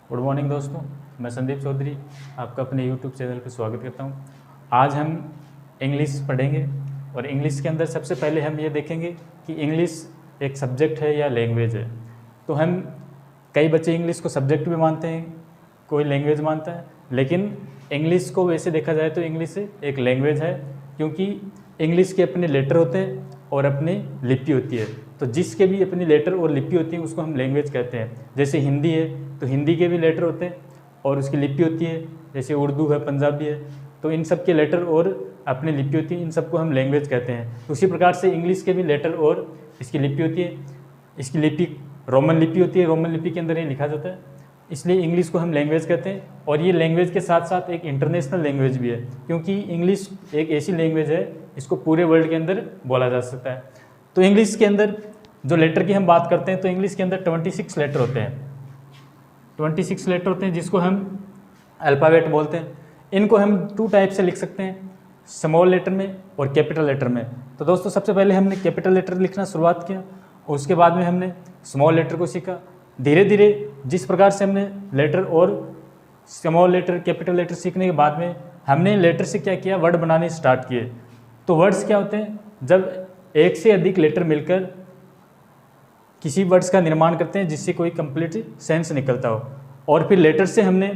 Good morning दोस्तों, मैं संदीप चौधरी आपका अपने यूट्यूब चैनल पर स्वागत करता हूं। आज हम इंग्लिश पढ़ेंगे और इंग्लिश के अंदर सबसे पहले हम ये देखेंगे कि इंग्लिश एक सब्जेक्ट है या लैंग्वेज है। तो हम कई बच्चे इंग्लिश को सब्जेक्ट भी मानते हैं, कोई लैंग्वेज मानता है, लेकिन इंग्लिश को वैसे देखा जाए तो इंग्लिश एक लैंग्वेज है, क्योंकि इंग्लिश के अपने लेटर होते हैं और अपनी लिपि होती है। तो जिसके भी अपनी लेटर और लिपि होती है उसको हम लैंग्वेज कहते हैं। जैसे हिंदी है तो हिंदी के भी लेटर होते हैं और उसकी लिपि होती है। जैसे उर्दू है, पंजाबी है, तो इन सब के लेटर और अपनी लिपि होती है, इन सबको हम लैंग्वेज कहते हैं। उसी प्रकार से इंग्लिश के भी लेटर और इसकी लिपि होती है। इसकी लिपि रोमन लिपि होती है, रोमन लिपि के अंदर ये लिखा जाता है, इसलिए इंग्लिश को हम लैंग्वेज कहते हैं। और ये लैंग्वेज के साथ साथ एक इंटरनेशनल लैंग्वेज भी है, क्योंकि इंग्लिश एक ऐसी लैंग्वेज है इसको पूरे वर्ल्ड के अंदर बोला जा सकता है। तो इंग्लिश के अंदर जो लेटर की हम बात करते हैं तो इंग्लिश के अंदर 26 लेटर होते हैं। 26 लेटर होते हैं जिसको हम अल्फ़ाबेट बोलते हैं। इनको हम 2 टाइप से लिख सकते हैं, स्मॉल लेटर में और कैपिटल लेटर में। तो दोस्तों सबसे पहले हमने कैपिटल लेटर लिखना शुरुआत किया और उसके बाद में हमने स्मॉल लेटर को सीखा। धीरे धीरे जिस प्रकार से हमने लेटर और स्मॉल लेटर, कैपिटल लेटर सीखने के बाद में हमने लेटर से क्या किया, वर्ड बनाने स्टार्ट किए। तो वर्ड्स क्या होते हैं, जब एक से अधिक लेटर मिलकर किसी वर्ड्स का निर्माण करते हैं जिससे कोई कंप्लीट सेंस निकलता हो। और फिर लेटर से हमने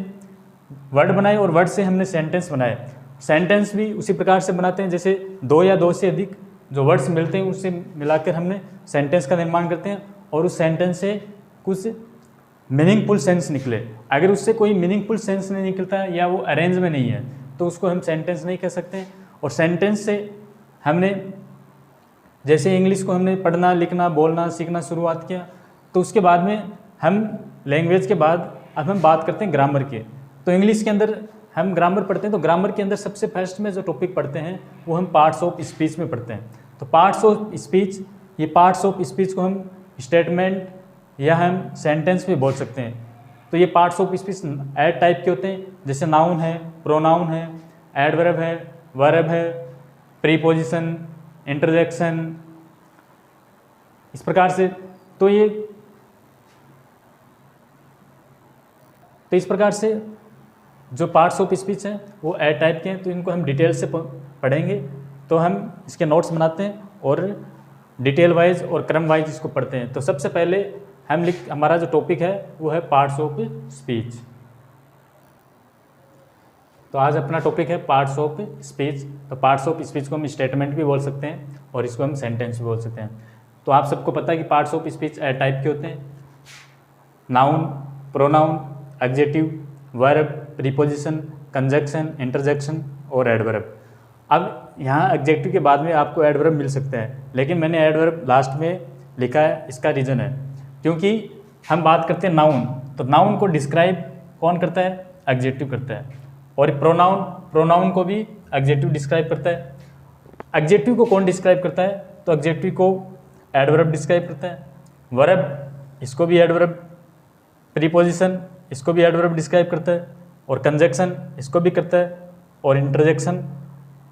वर्ड बनाए और वर्ड से हमने सेंटेंस बनाए। सेंटेंस भी उसी प्रकार से बनाते हैं, जैसे 2 या 2 से अधिक जो वर्ड्स मिलते हैं उससे मिलाकर हमने सेंटेंस का निर्माण करते हैं और उस सेंटेंस से कुछ मीनिंगफुल सेंस निकले। अगर उससे कोई मीनिंगफुल सेंस नहीं निकलता है या वो अरेंज में नहीं है तो उसको हम सेंटेंस नहीं कह सकते। और सेंटेंस से हमने जैसे इंग्लिश को हमने पढ़ना, लिखना, बोलना, सीखना शुरुआत किया, तो उसके बाद में हम लैंग्वेज के बाद अब हम बात करते हैं ग्रामर की। तो इंग्लिश के अंदर हम ग्रामर पढ़ते हैं, तो ग्रामर के अंदर सबसे फर्स्ट में जो टॉपिक पढ़ते हैं वो हम पार्ट्स ऑफ स्पीच में पढ़ते हैं। तो पार्ट्स ऑफ स्पीच, ये पार्ट्स ऑफ स्पीच को हम स्टेटमेंट या हम सेंटेंस भी बोल सकते हैं। तो ये पार्ट्स ऑफ स्पीच एड टाइप के होते हैं, जैसे नाउन है, प्रोनाउन है, एडवर्ब है, वर्ब है, प्रीपोजिशन, इंटरजेक्शन, इस प्रकार से। तो इस प्रकार से जो पार्ट्स ऑफ स्पीच हैं वो एड टाइप के हैं। तो इनको हम डिटेल से पढ़ेंगे। तो हम इसके नोट्स बनाते हैं और डिटेल वाइज और क्रम वाइज इसको पढ़ते हैं। तो सबसे पहले हमारा जो टॉपिक है वो है पार्ट्स ऑफ स्पीच। तो आज अपना टॉपिक है पार्ट्स ऑफ स्पीच। तो पार्ट्स ऑफ स्पीच को हम स्टेटमेंट भी बोल सकते हैं और इसको हम सेंटेंस भी बोल सकते हैं। तो आप सबको पता है कि पार्ट्स ऑफ स्पीच एड टाइप के होते हैं, noun, pronoun, adjective, verb, preposition, conjunction, interjection और एडवर्ब। अब यहाँ एडजेक्टिव के बाद में आपको एडवर्ब मिल सकते हैं, लेकिन मैंने एडवर्ब लास्ट में लिखा है। इसका रीज़न है क्योंकि हम बात करते हैं नाउन, तो नाउन को डिस्क्राइब कौन करता है, एडजेक्टिव करता है। और प्रोनाउन को भी एडजेक्टिव डिस्क्राइब करता है। एडजेक्टिव को कौन डिस्क्राइब करता है, तो एडजेक्टिव को एडवर्ब डिस्क्राइब करता है। वर्ब, इसको भी एडवर्ब, प्रीपोजिशन, इसको भी एडवर्ब डिस्क्राइब करता है। और कंजक्शन, इसको भी करता है। और इंटरजेक्शन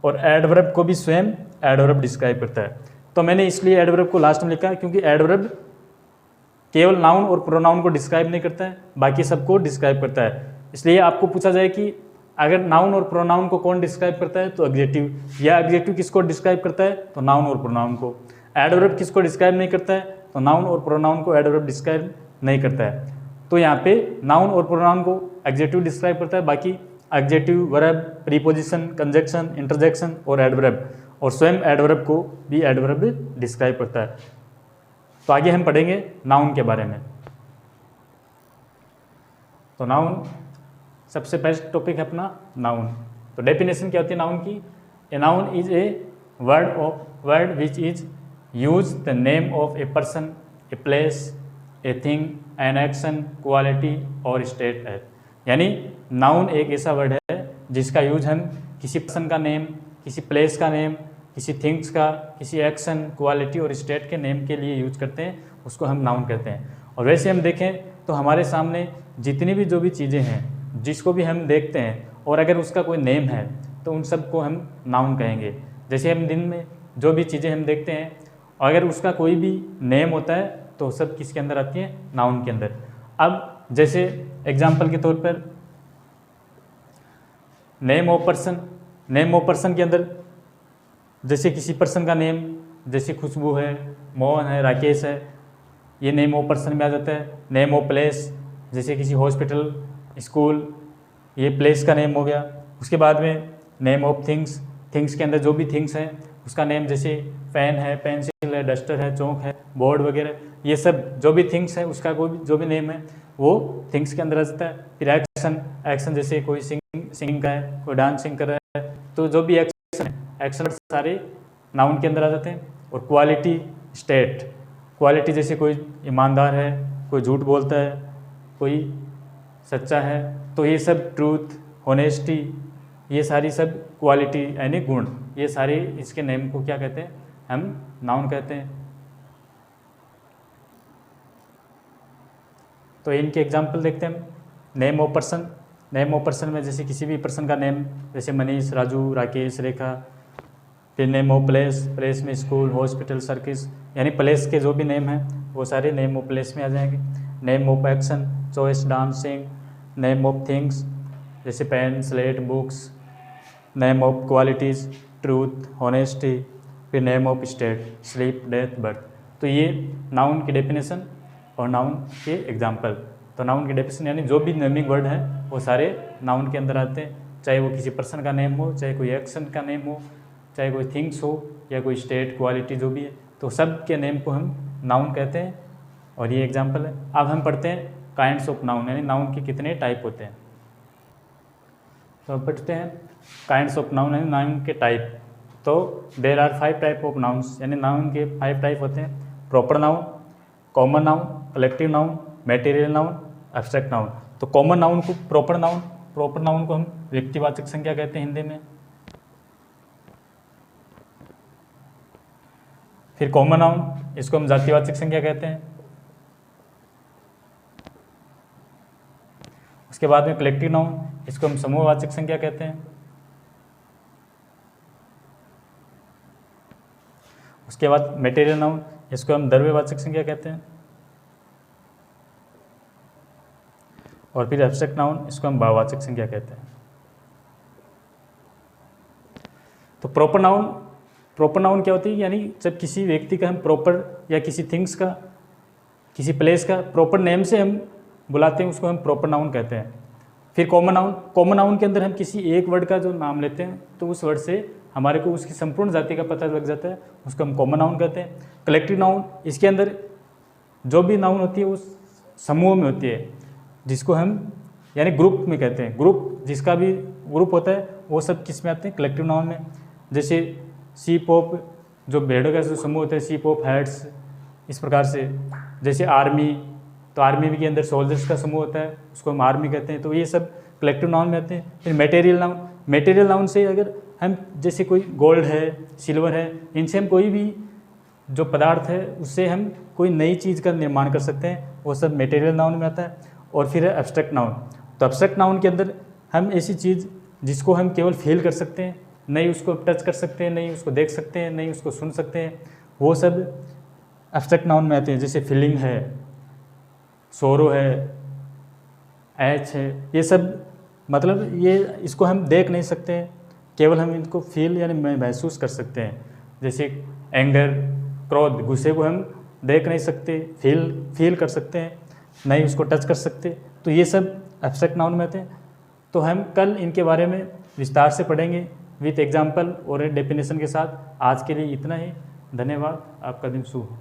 और एडवर्ब को भी स्वयं एडवर्ब डिस्क्राइब करता है। तो मैंने इसलिए एडवर्ब को लास्ट में लिखा क्योंकि एडवर्ब केवल नाउन और प्रोनाउन को डिस्क्राइब नहीं करता है, बाकी सबको डिस्क्राइब करता है। इसलिए आपको पूछा जाए कि अगर नाउन और प्रोनाउन को कौन डिस्क्राइब करता है, तो एडजेक्टिव, या एडजेक्टिव किसको डिस्क्राइब करता है, तो नाउन और प्रोनाउन को। एडवर्ब किसको डिस्क्राइब नहीं करता है, तो नाउन और प्रोनाउन को एडवर्ब डिस्क्राइब नहीं करता है। तो यहाँ पे नाउन और प्रोनाउन को एडजेक्टिव डिस्क्राइब करता है, बाकी adjective, verb, preposition, conjunction, interjection और एडवर्ब, और स्वयं एडवर्ब को भी एडवर्ब डिस्क्राइब करता है। तो आगे हम पढ़ेंगे नाउन के बारे में। तो नाउन सबसे बेस्ट टॉपिक है अपना नाउन। तो डेफिनेशन क्या होती है नाउन की, a noun is a word which is use the name of a person, a place, a thing, an action, quality और स्टेट है। यानी नाउन एक ऐसा वर्ड है जिसका यूज हम किसी पर्सन का नेम, किसी प्लेस का नेम, किसी थिंग्स का, किसी एक्शन, क्वालिटी और स्टेट के नेम के लिए यूज करते हैं, उसको हम नाउन कहते हैं। और वैसे हम देखें तो हमारे सामने जितनी भी जो भी चीज़ें हैं जिसको भी हम देखते हैं और अगर उसका कोई नेम है तो उन सब को हम नाउन कहेंगे। जैसे हम दिन में जो भी चीज़ें हम देखते हैं और अगर उसका कोई भी नेम होता है तो सब किसके अंदर आती है, नाउन के अंदर। अब जैसे एग्जाम्पल के तौर पर name of person, name of person के अंदर जैसे किसी पर्सन का नेम, जैसे खुशबू है, मोहन है, राकेश है, ये नेम ऑफ पर्सन में आ जाता है। नेम ऑफ प्लेस, जैसे किसी हॉस्पिटल, स्कूल, ये प्लेस का नेम हो गया। उसके बाद में नेम ऑफ थिंग्स, थिंग्स के अंदर जो भी थिंग्स हैं उसका नेम, जैसे पेन है, पेंसिल है, डस्टर है, चौक है, बोर्ड वगैरह, ये सब जो भी थिंग्स है उसका कोई जो भी नेम है वो थिंग्स के अंदर आ जाता है। फिर एक्शन, एक्शन जैसे कोई सिंगिंग का है, कोई डांसिंग कर रहा है, तो जो भी एक्शन है, एक्शन सारे नाउन के अंदर आ जाते हैं। और क्वालिटी, स्टेट, क्वालिटी जैसे कोई ईमानदार है, कोई झूठ बोलता है, कोई सच्चा है, तो ये सब ट्रूथ, होनेस्टी, ये सारी सब क्वालिटी यानी गुण, ये सारे इसके नेम को क्या कहते हैं, हम नाउन कहते हैं। तो इनके एग्जाम्पल देखते हैं हम। Name of person, name of person में जैसे किसी भी पर्सन का नेम, जैसे मनीष, राजू, राकेश, रेखा। फिर नेम ऑफ प्लेस, प्लेस में स्कूल, हॉस्पिटल, सर्किस, यानी प्लेस के जो भी नेम हैं वो सारे नेम ऑफ प्लेस में आ जाएंगे। Name of action, choice, dancing. Name of things जैसे pen, slate, books. Name of qualities, truth, honesty. फिर name of state, sleep, death, birth. तो ये नाउन की डेफिनेशन और नाउन के एग्जाम्पल। तो नाउन की डेफिनेशन यानी जो भी नेमिंग वर्ड है वो सारे नाउन के अंदर आते हैं, चाहे वो किसी पर्सन का नेम हो, चाहे कोई एक्शन का नेम हो, चाहे कोई थिंग्स हो, या कोई स्टेट, क्वालिटी जो भी है, तो सब के नेम को हम नाउन कहते हैं। और ये एग्जाम्पल है। अब हम पढ़ते हैं काइंड्स ऑफ नाउन, यानी नाउन के कितने टाइप होते हैं। तो अब पढ़ते हैं काइंड्स ऑफ नाउन, यानी नाउन के टाइप। तो there are 5 type of nouns, यानी नाउन के 5 टाइप होते हैं। Proper noun, common noun, collective noun, material noun, abstract noun. तो कॉमन नाउन को प्रॉपर नाउन, प्रॉपर नाउन को हम व्यक्तिवाचक संज्ञा कहते हैं हिंदी में। फिर कॉमन नाउन, इसको हम जातिवाचक संज्ञा कहते हैं। उसके बाद में कलेक्टिव नाउन, इसको हम समूहवाचक संज्ञा कहते हैं। उसके बाद मटेरियल नाउन, इसको हम द्रव्यवाचक संज्ञा कहते हैं। और फिर एब्स्ट्रैक्ट नाउन, इसको हम भाववाचक संज्ञा कहते हैं। तो प्रॉपर नाउन, प्रॉपर नाउन क्या होती है, यानी जब किसी व्यक्ति का हम प्रॉपर, या किसी थिंग्स का, किसी प्लेस का प्रॉपर नेम से हम बुलाते हैं, उसको हम प्रॉपर नाउन कहते हैं। फिर कॉमन नाउन, कॉमन नाउन के अंदर हम किसी एक वर्ड का जो नाम लेते हैं तो उस वर्ड से हमारे को उसकी संपूर्ण जाति का पता लग जाता है, उसको हम कॉमन नाउन कहते हैं। कलेक्टिव नाउन, इसके अंदर जो भी नाउन होती है वो समूह में होती है, जिसको हम यानी ग्रुप में कहते हैं। ग्रुप, जिसका भी ग्रुप होता है वो सब किस में आते हैं, कलेक्टिव नाउन में। जैसे शीप ऑफ, जो भेड़ों का जो समूह होता है, शीप ऑफ हेड्स, इस प्रकार से। जैसे आर्मी, तो आर्मी के अंदर सोल्जर्स का समूह होता है, उसको हम आर्मी कहते हैं। तो ये सब कलेक्टिव नाउन में आते हैं। फिर मटेरियल नाउन, मटेरियल नाउन से अगर हम जैसे कोई गोल्ड है, सिल्वर है, इनसे हम कोई भी जो पदार्थ है उससे हम कोई नई चीज़ का निर्माण कर सकते हैं, वो सब मटेरियल नाउन में आता है। और फिर है एब्स्ट्रैक्ट नाउन। तो एब्स्ट्रैक्ट नाउन के अंदर हम ऐसी चीज़ जिसको हम केवल फील कर सकते हैं, नहीं उसको टच कर सकते हैं, नहीं उसको देख सकते हैं, नहीं उसको सुन सकते हैं, वो सब एब्स्ट्रैक्ट नाउन में आते हैं। जैसे फीलिंग है, सोरो है, एच है, ये सब मतलब ये इसको हम देख नहीं सकते हैं, केवल हम इनको फील यानी महसूस कर सकते हैं। जैसे एंगर, क्रोध, गुस्से को हम देख नहीं सकते, फील कर सकते हैं, नहीं उसको टच कर सकते। तो ये सब एब्स्ट्रैक्ट नाउन में आते हैं। तो हम कल इनके बारे में विस्तार से पढ़ेंगे विथ एग्जाम्पल और डेफिनेशन के साथ। आज के लिए इतना ही। धन्यवाद। आपका दिन शुभ हो।